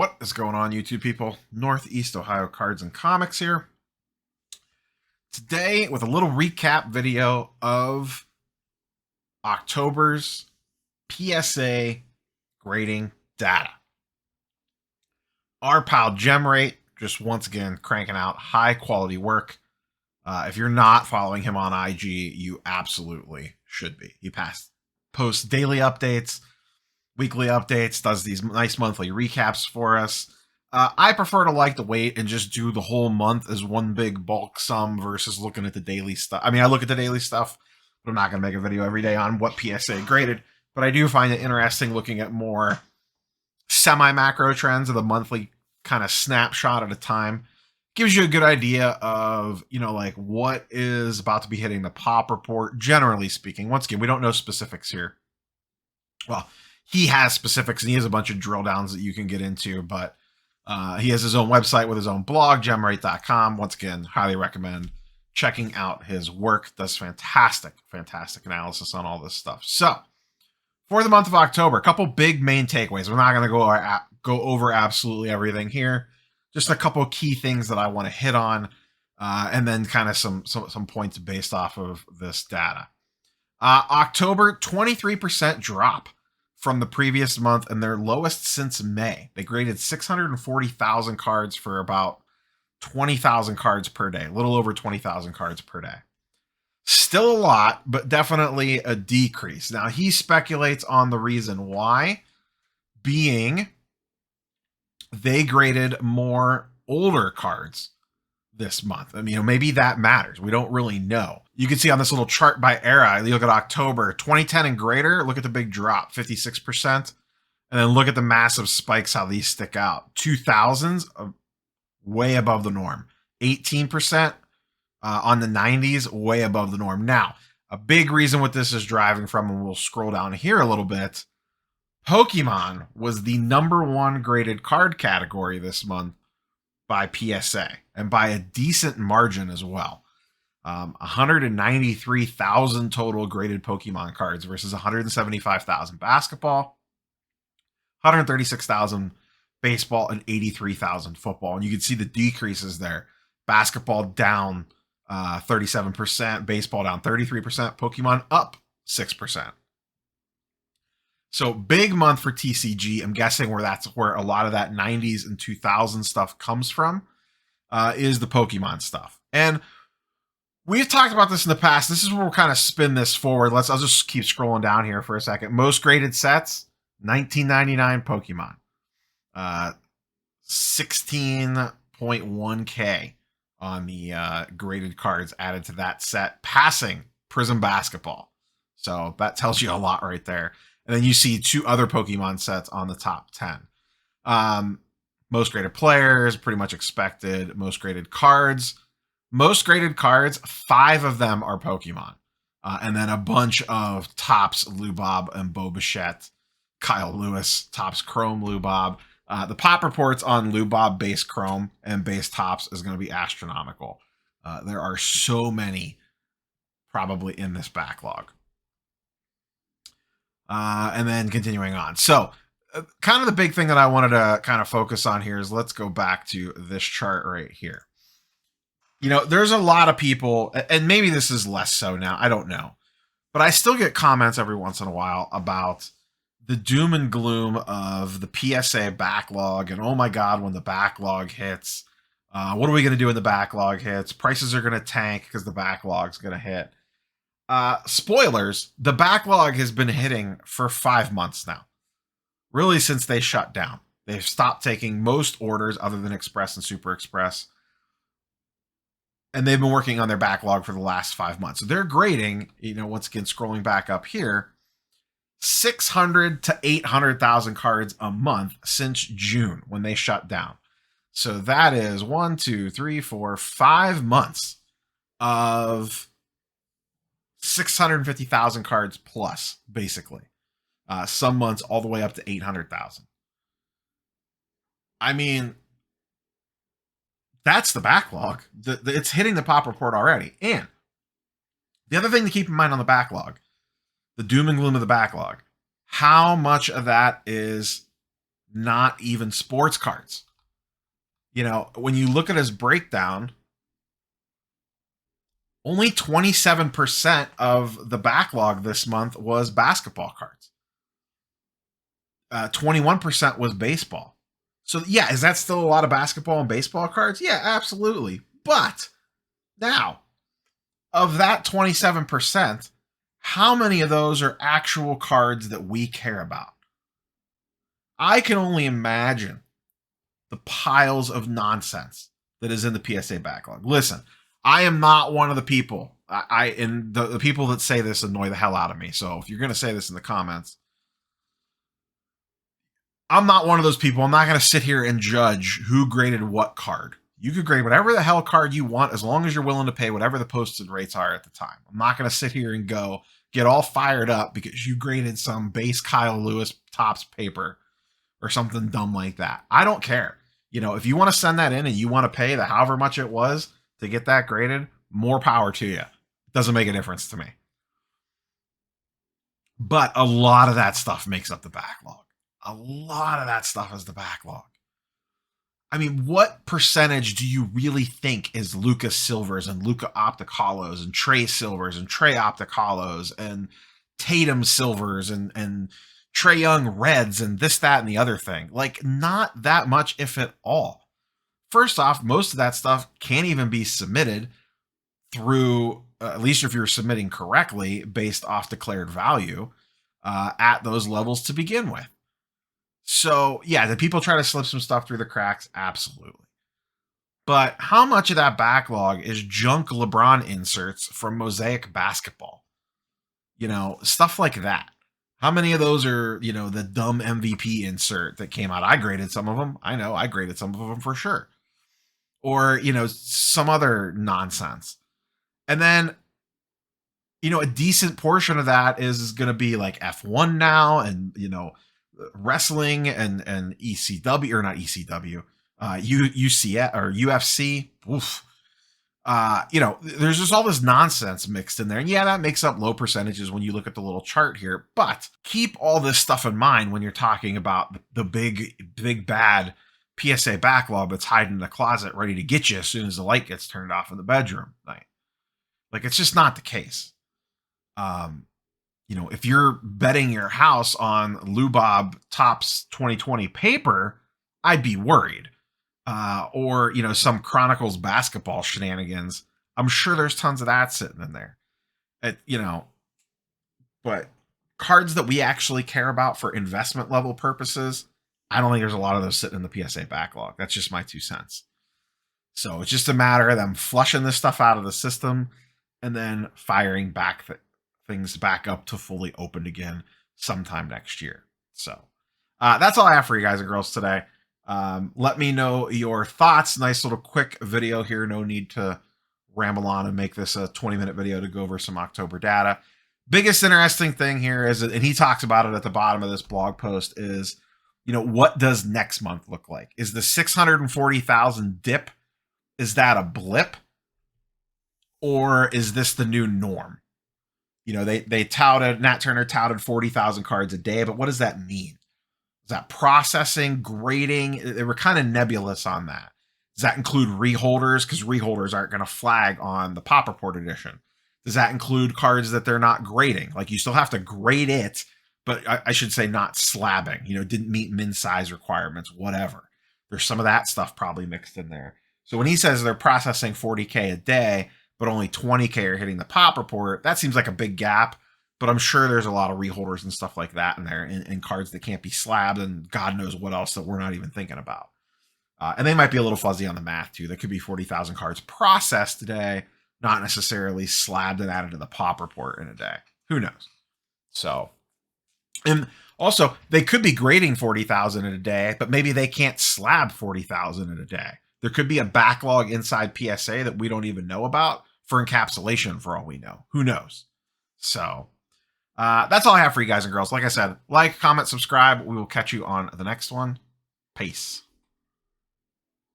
What is going on, YouTube people? Northeast Ohio Cards and Comics here. Today with a little recap video of October's PSA grading data. Our pal GemRate just once again cranking out high quality work. If you're not following him on IG, you absolutely should be. He posts daily updates, weekly updates, does these nice monthly recaps for us. I prefer to wait and just do the whole month as one big bulk sum versus looking at the daily stuff. I mean, I look at the daily stuff, but I'm not going to make a video every day on what PSA graded. But I do find it interesting looking at more semi-macro trends of the monthly kind of snapshot at a time. Gives you a good idea of, what is about to be hitting the pop report, generally speaking. Once again, we don't know specifics here. Well, he has specifics and he has a bunch of drill downs that you can get into, but he has his own website with his own blog, GemRate.com. Once again, highly recommend checking out his work. Does fantastic analysis on all this stuff. So, for the month of October, a couple big main takeaways. We're not going to go over absolutely everything here. Just a couple of key things that I want to hit on, and then kind of some points based off of this data. October, 23% drop from the previous month and their lowest since May. They graded 640,000 cards for about 20,000 cards per day, a little over 20,000 cards per day. Still a lot, but definitely a decrease. Now, he speculates on the reason why, being they graded more older cards this month. I mean, maybe that matters. We don't really know. You can see on this little chart by era, you look at October, 2010 and greater, look at the big drop, 56%. And then look at the massive spikes, how these stick out. 2000s, way above the norm. 18% on the 90s, way above the norm. Now, a big reason what this is driving from, and we'll scroll down here a little bit, Pokemon was the #1 graded card category this month by PSA, and by a decent margin as well. 193,000 total graded Pokemon cards versus 175,000 basketball, 136,000 baseball, and 83,000 football. And you can see the decreases there. Basketball down 37%, baseball down 33%, Pokemon up 6%. So big month for TCG. I'm guessing that's where a lot of that 90s and 2000s stuff comes from, is the Pokemon stuff. And we've talked about this in the past. This is where we'll kind of spin this forward. I'll just keep scrolling down here for a second. Most graded sets, 1999 Pokemon. 16.1K on the graded cards added to that set, passing Prism Basketball. So that tells you a lot right there. And then you see 2 other Pokemon sets on the top 10. Most graded players, pretty much expected. Most graded cards. Most graded cards, 5 of them are Pokemon. And then a bunch of tops Lubob and Bobichette. Kyle Lewis, tops Chrome Lubob. The pop reports on Lubob base Chrome and base tops is going to be astronomical. There are so many probably in this backlog. And then continuing on. So kind of the big thing that I wanted to kind of focus on here is, let's go back to this chart right here. There's a lot of people, and maybe this is less so now, I don't know, but I still get comments every once in a while about the doom and gloom of the PSA backlog. And oh my God, when the backlog hits, what are we going to do when the backlog hits? Prices are going to tank because the backlog's going to hit. Spoilers, the backlog has been hitting for 5 months now. Really, since they shut down. They've stopped taking most orders other than Express and Super Express. And they've been working on their backlog for the last 5 months. So they're grading, once again, scrolling back up here, 600 to 800,000 cards a month since June when they shut down. So that is 1, 2, 3, 4, 5 months of 650,000 cards plus, basically. Some months all the way up to 800,000. I mean, that's the backlog. It's hitting the pop report already. And the other thing to keep in mind on the backlog, the doom and gloom of the backlog, how much of that is not even sports cards. You know, when you look at his breakdown, only 27% of the backlog this month was basketball cards. 21% was baseball. So yeah, is that still a lot of basketball and baseball cards? Yeah, absolutely. But now, of that 27%, how many of those are actual cards that we care about? I can only imagine the piles of nonsense that is in the PSA backlog. Listen, I am not one of the people. And the people that say this annoy the hell out of me. So if you're going to say this in the comments, I'm not one of those people. I'm not going to sit here and judge who graded what card. You could grade whatever the hell card you want as long as you're willing to pay whatever the posted rates are at the time. I'm not going to sit here and get all fired up because you graded some base Kyle Lewis Topps paper or something dumb like that. I don't care. You know, if you want to send that in and you want to pay the however much it was to get that graded, more power to you. It doesn't make a difference to me. But a lot of that stuff makes up the backlog. A lot of that stuff is the backlog. I mean, what percentage do you really think is Lucas Silvers and Luca Optic Hollows and Trey Silvers and Trey Optic Hollows and Tatum Silvers and Trae Young Reds and this, that, and the other thing? Like, not that much, if at all. First off, most of that stuff can't even be submitted through, at least if you're submitting correctly, based off declared value at those levels to begin with. So, yeah, do people try to slip some stuff through the cracks? Absolutely. But how much of that backlog is junk LeBron inserts from Mosaic Basketball? You know, stuff like that. How many of those are, you know, the dumb MVP insert that came out? I graded some of them. I know I graded some of them for sure. Or, you know, some other nonsense. And then, you know, a decent portion of that is going to be like F1 now and, you know, wrestling and ECW, or not ECW, UCF or UFC. Oof. You know, there's just all this nonsense mixed in there. And yeah, that makes up low percentages when you look at the little chart here. But keep all this stuff in mind when you're talking about the big bad PSA backlog that's hiding in the closet ready to get you as soon as the light gets turned off in the bedroom night. Like, it's just not the case. You know, if you're betting your house on Lou Bob Topps 2020 paper, I'd be worried. Or, you know, some Chronicles basketball shenanigans. I'm sure there's tons of that sitting in there. You know, but cards that we actually care about for investment level purposes, I don't think there's a lot of those sitting in the PSA backlog. That's just my 2 cents. So it's just a matter of them flushing this stuff out of the system and then firing back things back up to fully opened again sometime next year. So that's all I have for you guys and girls today. Let me know your thoughts. Nice little quick video here. No need to ramble on and make this a 20-minute video to go over some October data. Biggest interesting thing here is, and he talks about it at the bottom of this blog post, is, you know, what does next month look like? Is the 640,000 dip, is that a blip? Or is this the new norm? You know, they touted, Nat Turner touted 40,000 cards a day, but what does that mean? Is that processing, grading? They were kind of nebulous on that. Does that include reholders? Because reholders aren't going to flag on the Pop Report edition. Does that include cards that they're not grading? Like, you still have to grade it, but I should say not slabbing. You know, didn't meet min size requirements, whatever. There's some of that stuff probably mixed in there. So when he says they're processing 40K a day, but only 20K are hitting the Pop Report, that seems like a big gap. But I'm sure there's a lot of reholders and stuff like that in there, and cards that can't be slabbed, and God knows what else that we're not even thinking about. And they might be a little fuzzy on the math too. There could be 40,000 cards processed today, not necessarily slabbed and added to the Pop Report in a day. Who knows? So, and also they could be grading 40,000 in a day, but maybe they can't slab 40,000 in a day. There could be a backlog inside PSA that we don't even know about for encapsulation, for all we know. Who knows? So that's all I have for you guys and girls. Like I said, like, comment, subscribe. We will catch you on the next one. Peace.